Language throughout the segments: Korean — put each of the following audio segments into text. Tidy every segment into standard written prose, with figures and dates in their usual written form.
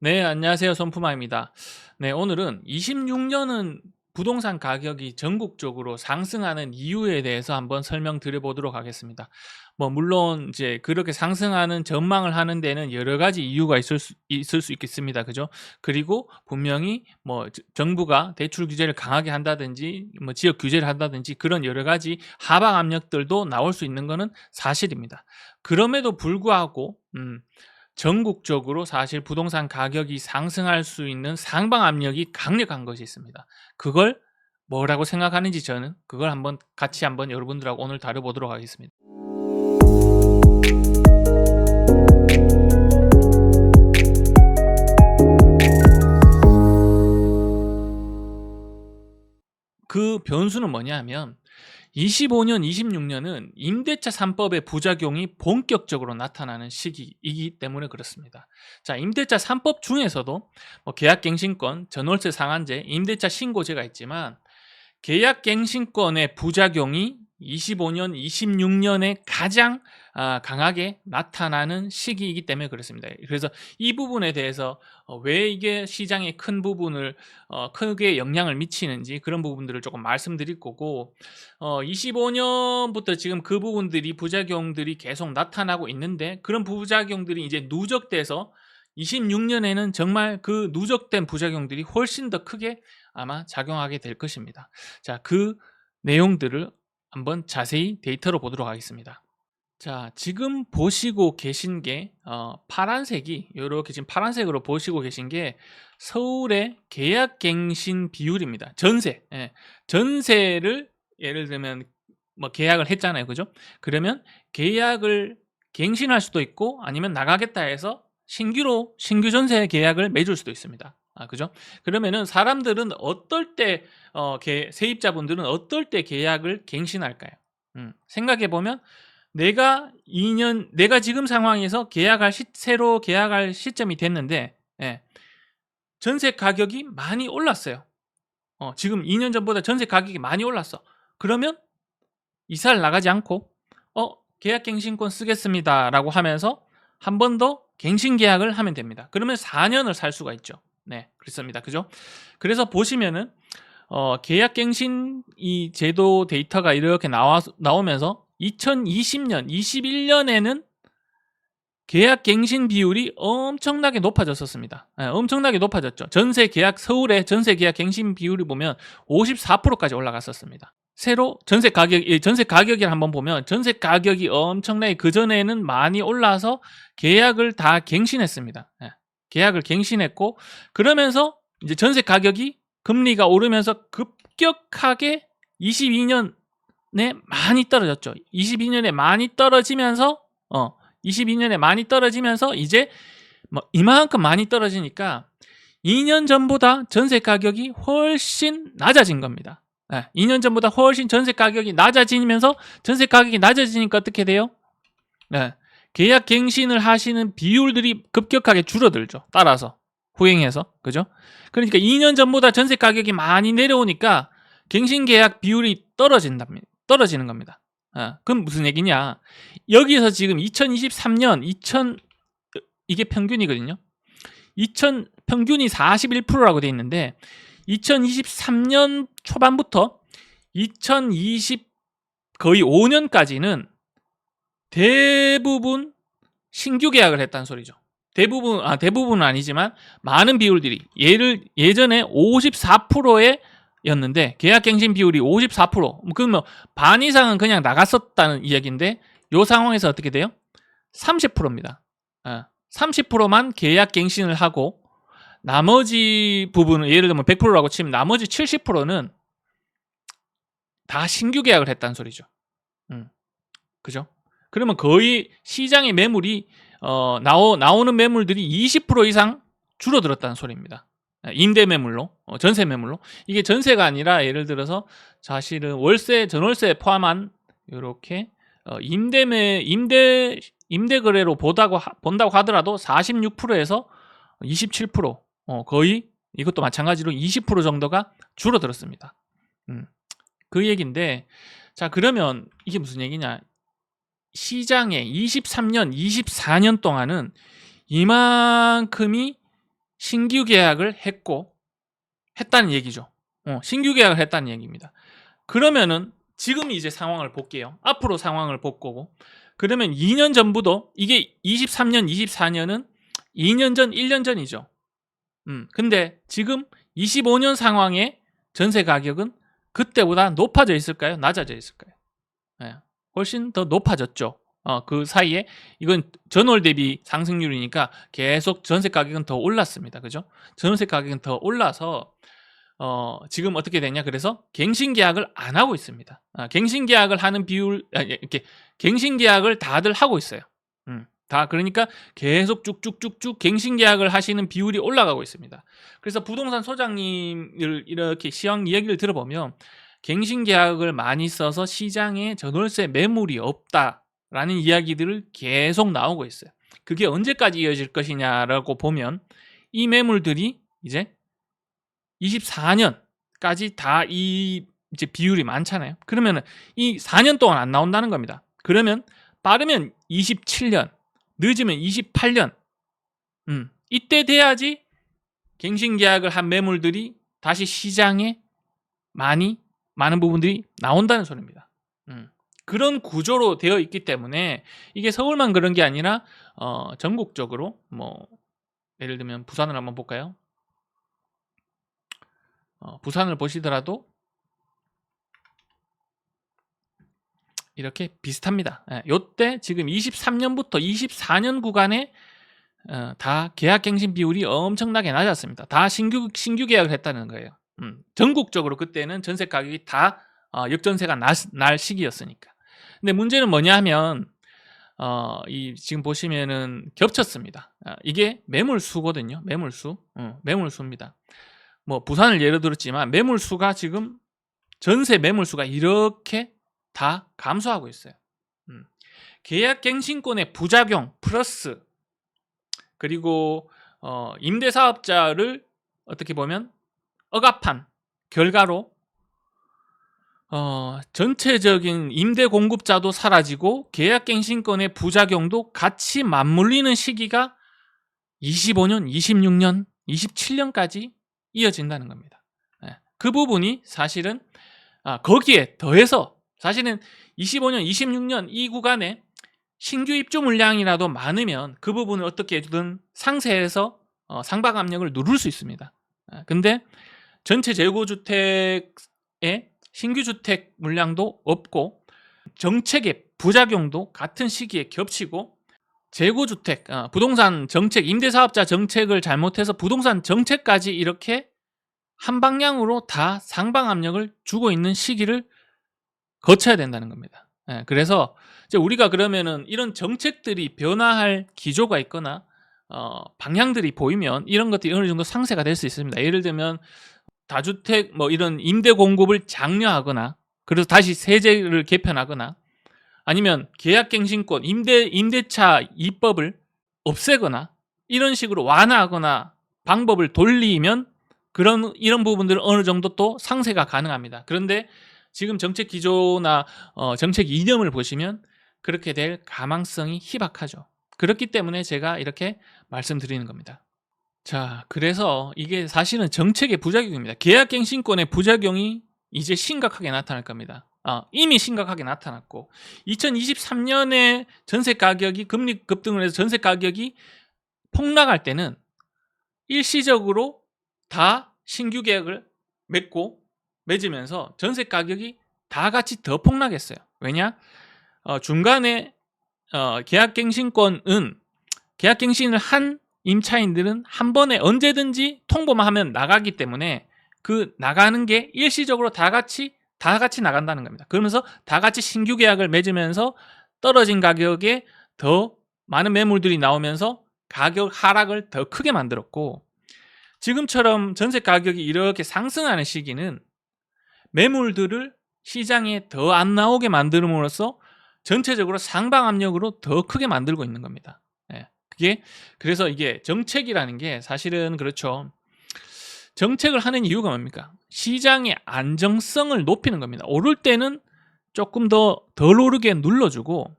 네, 안녕하세요. 손푸마입니다. 네, 오늘은 26년은 부동산 가격이 전국적으로 상승하는 이유에 대해서 한번 설명드려 보도록 하겠습니다. 물론 이제 그렇게 상승하는 전망을 하는 데는 여러 가지 이유가 있을 수 있겠습니다. 그죠? 그리고 분명히 정부가 대출 규제를 강하게 한다든지 지역 규제를 한다든지 그런 여러 가지 하방 압력들도 나올 수 있는 거는 사실입니다. 그럼에도 불구하고 전국적으로 사실 부동산 가격이 상승할 수 있는 상방 압력이 강력한 것이 있습니다. 그걸 뭐라고 생각하는지 저는 그걸 같이 한번 여러분들하고 오늘 다뤄보도록 하겠습니다. 그 변수는 뭐냐면 25년, 26년은 임대차 3법의 부작용이 본격적으로 나타나는 시기이기 때문에 그렇습니다. 자, 임대차 3법 중에서도 계약갱신권, 전월세 상한제, 임대차 신고제가 있지만 계약갱신권의 부작용이 25년, 26년에 가장 강하게 나타나는 시기이기 때문에 그렇습니다. 그래서 이 부분에 대해서 왜 이게 시장에 큰 부분을 크게 영향을 미치는지 그런 부분들을 조금 말씀드릴 거고 25년부터 지금 그 부분들이 부작용들이 계속 나타나고 있는데 그런 부작용들이 이제 누적돼서 26년에는 정말 그 누적된 부작용들이 훨씬 더 크게 아마 작용하게 될 것입니다. 자, 그 내용들을 한번 자세히 데이터로 보도록 하겠습니다. 자, 지금 보시고 계신 게 파란색이 이렇게 지금 파란색으로 보시고 계신 게 서울의 계약갱신 비율입니다. 전세. 예. 전세를 예를 들면 계약을 했잖아요. 그죠? 그러면 계약을 갱신할 수도 있고 아니면 나가겠다 해서 신규 전세 계약을 맺을 수도 있습니다. 그죠? 그러면은 사람들은 어떨 때 세입자분들은 어떨 때 계약을 갱신할까요? 생각해 보면 내가 지금 상황에서 새로 계약할 시점이 됐는데, 예, 전세 가격이 많이 올랐어요. 지금 2년 전보다 전세 가격이 많이 올랐어. 그러면 이사를 나가지 않고, 계약갱신권 쓰겠습니다라고 하면서 한 번 더 갱신 계약을 하면 됩니다. 그러면 4년을 살 수가 있죠. 네, 그렇습니다. 그죠? 그래서 보시면은, 계약갱신 이 제도 데이터가 이렇게 나오면서 2020년, 21년에는 계약갱신 비율이 엄청나게 높아졌었습니다. 엄청나게 높아졌죠. 서울의 전세 계약 갱신 비율을 보면 54%까지 올라갔었습니다. 새로 전세 가격을 한번 보면 전세 가격이 엄청나게 그전에는 많이 올라서 계약을 다 갱신했습니다. 계약을 갱신했고 그러면서 이제 전세 가격이 금리가 오르면서 급격하게 22년에 많이 떨어졌죠. 22년에 많이 떨어지면서 이제 이만큼 많이 떨어지니까 2년 전보다 전세 가격이 훨씬 낮아진 겁니다. 2년 전보다 훨씬 전세 가격이 낮아지면서 전세 가격이 낮아지니까 어떻게 돼요? 계약 갱신을 하시는 비율들이 급격하게 줄어들죠. 따라서 후행해서 그죠? 그러니까 2년 전보다 전세 가격이 많이 내려오니까 갱신 계약 비율이 떨어지는 겁니다. 그럼 무슨 얘기냐? 여기서 지금 2023년 이게 평균이거든요. 평균이 41%라고 돼 있는데 2023년 초반부터 2020 거의 5년까지는 대부분 신규 계약을 했다는 소리죠. 대부분은 아니지만 많은 비율들이 예전에 54%였는데 계약갱신 비율이 54%. 그러면 반 이상은 그냥 나갔었다는 이야기인데 이 상황에서 어떻게 돼요? 30%입니다. 30%만 계약갱신을 하고 나머지 부분은 예를 들면 100%라고 치면 나머지 70%는 다 신규 계약을 했다는 소리죠. 그죠? 그러면 거의 시장의 매물이 나오는 매물들이 20% 이상 줄어들었다는 소리입니다. 임대 매물로, 전세 매물로. 이게 전세가 아니라 예를 들어서 사실은 전월세 포함한 이렇게 임대 거래로 본다고 하더라도 46%에서 27% 거의 이것도 마찬가지로 20% 정도가 줄어들었습니다. 그 얘기인데 자 그러면 이게 무슨 얘기냐? 시장에 23년, 24년 동안은 이만큼이 신규 계약을 했다는 얘기죠. 신규 계약을 했다는 얘기입니다. 그러면은 지금 이제 상황을 볼게요. 앞으로 상황을 볼 거고. 그러면 2년 전부터 이게 23년, 24년은 2년 전, 1년 전이죠. 근데 지금 25년 상황의 전세 가격은 그때보다 높아져 있을까요? 낮아져 있을까요? 네, 훨씬 더 높아졌죠. 그 사이에 이건 전월 대비 상승률이니까 계속 전세 가격은 더 올랐습니다. 그죠? 전세 가격은 더 올라서 지금 어떻게 되냐? 그래서 갱신 계약을 안 하고 있습니다. 갱신 계약을 하는 비율 이렇게 갱신 계약을 다들 하고 있어요. 다 그러니까 계속 쭉쭉쭉쭉 갱신 계약을 하시는 비율이 올라가고 있습니다. 그래서 부동산 소장님을 이렇게 시황 이야기를 들어보면 갱신 계약을 많이 써서 시장에 전월세 매물이 없다라는 이야기들을 계속 나오고 있어요. 그게 언제까지 이어질 것이냐라고 보면 이 매물들이 이제 24년까지 다 이 이제 비율이 많잖아요. 그러면은 이 4년 동안 안 나온다는 겁니다. 그러면 빠르면 27년, 늦으면 28년. 이때 돼야지 갱신 계약을 한 매물들이 다시 시장에 많은 부분들이 나온다는 소리입니다. 그런 구조로 되어 있기 때문에 이게 서울만 그런 게 아니라 전국적으로 뭐 예를 들면 부산을 한번 볼까요? 부산을 보시더라도 이렇게 비슷합니다. 요때 지금 23년부터 24년 구간에 다 계약갱신 비율이 엄청나게 낮았습니다. 다 신규 계약을 했다는 거예요. 전국적으로 그때는 전세 가격이 다 역전세가 날 시기였으니까. 근데 문제는 뭐냐 하면 이 지금 보시면은 겹쳤습니다. 이게 매물수거든요. 매물수입니다. 뭐 부산을 예로 들었지만 매물수가 지금 전세 매물수가 이렇게 다 감소하고 있어요. 계약갱신권의 부작용 플러스 그리고 임대사업자를 어떻게 보면 억압한 결과로 전체적인 임대 공급자도 사라지고 계약갱신권의 부작용도 같이 맞물리는 시기가 25년, 26년, 27년까지 이어진다는 겁니다. 그 부분이 사실은 거기에 더해서 사실은 25년, 26년 이 구간에 신규 입주 물량이라도 많으면 그 부분을 어떻게든 상세해서 상박 압력을 누를 수 있습니다. 근데 전체 재고주택에 신규 주택 물량도 없고 정책의 부작용도 같은 시기에 겹치고 재고주택, 부동산 정책, 임대사업자 정책을 잘못해서 부동산 정책까지 이렇게 한 방향으로 다 상방 압력을 주고 있는 시기를 거쳐야 된다는 겁니다. 그래서 이제 우리가 그러면은 이런 정책들이 변화할 기조가 있거나 방향들이 보이면 이런 것들이 어느 정도 상쇄가 될 수 있습니다. 예를 들면 다주택 뭐 이런 임대 공급을 장려하거나 그래서 다시 세제를 개편하거나 아니면 계약갱신권 임대차 입법을 없애거나 이런 식으로 완화하거나 방법을 돌리면 이런 부분들은 어느 정도 또 상쇄가 가능합니다. 그런데 지금 정책 기조나 정책 이념을 보시면 그렇게 될 가망성이 희박하죠. 그렇기 때문에 제가 이렇게 말씀드리는 겁니다. 자, 그래서 이게 사실은 정책의 부작용입니다. 계약갱신권의 부작용이 이제 심각하게 나타날 겁니다. 이미 심각하게 나타났고 2023년에 전세 가격이 금리 급등을 해서 전세 가격이 폭락할 때는 일시적으로 다 신규 계약을 맺으면서 전세 가격이 다 같이 더 폭락했어요. 왜냐? 중간에 계약갱신을 한 임차인들은 한 번에 언제든지 통보만 하면 나가기 때문에 그 나가는 게 일시적으로 다 같이 나간다는 겁니다. 그러면서 다 같이 신규 계약을 맺으면서 떨어진 가격에 더 많은 매물들이 나오면서 가격 하락을 더 크게 만들었고 지금처럼 전세 가격이 이렇게 상승하는 시기는 매물들을 시장에 더 안 나오게 만들므로써 전체적으로 상방 압력으로 더 크게 만들고 있는 겁니다. 그래서 이게 정책이라는 게 사실은 그렇죠. 정책을 하는 이유가 뭡니까? 시장의 안정성을 높이는 겁니다. 오를 때는 조금 더 덜 오르게 눌러주고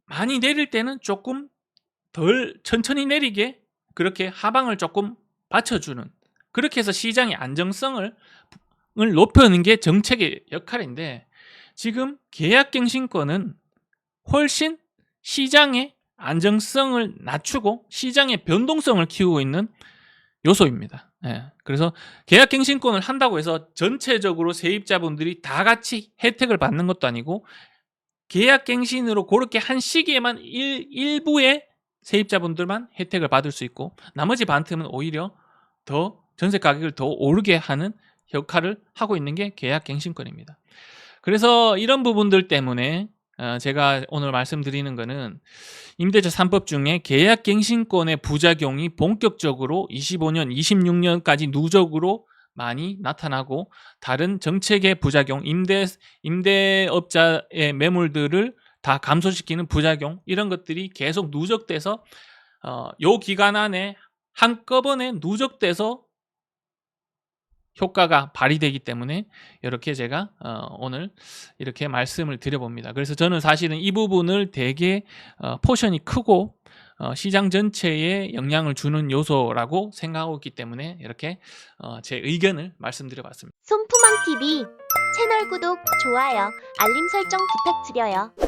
많이 내릴 때는 조금 덜 천천히 내리게 그렇게 하방을 조금 받쳐주는, 그렇게 해서 시장의 안정성을 높여는 게 정책의 역할인데, 지금 계약갱신권은 훨씬 시장의 안정성을 낮추고 시장의 변동성을 키우고 있는 요소입니다. 예. 그래서 계약갱신권을 한다고 해서 전체적으로 세입자분들이 다 같이 혜택을 받는 것도 아니고, 계약갱신으로 그렇게 한 시기에만 일부의 세입자분들만 혜택을 받을 수 있고, 나머지 반틈은 오히려 더 전세 가격을 더 오르게 하는 역할을 하고 있는 게 계약갱신권입니다. 그래서 이런 부분들 때문에 제가 오늘 말씀드리는 거는, 임대차 3법 중에 계약갱신권의 부작용이 본격적으로 25년, 26년까지 누적으로 많이 나타나고, 다른 정책의 부작용, 임대업자의 매물들을 다 감소시키는 부작용, 이런 것들이 계속 누적돼서 요 기간 안에 한꺼번에 누적돼서 효과가 발휘되기 때문에 이렇게 제가 오늘 이렇게 말씀을 드려봅니다. 그래서 저는 사실은 이 부분을 되게 포션이 크고 시장 전체에 영향을 주는 요소라고 생각하고 있기 때문에 이렇게 제 의견을 말씀드려봤습니다. 손푸망TV 채널 구독, 좋아요, 알림 설정 부탁드려요.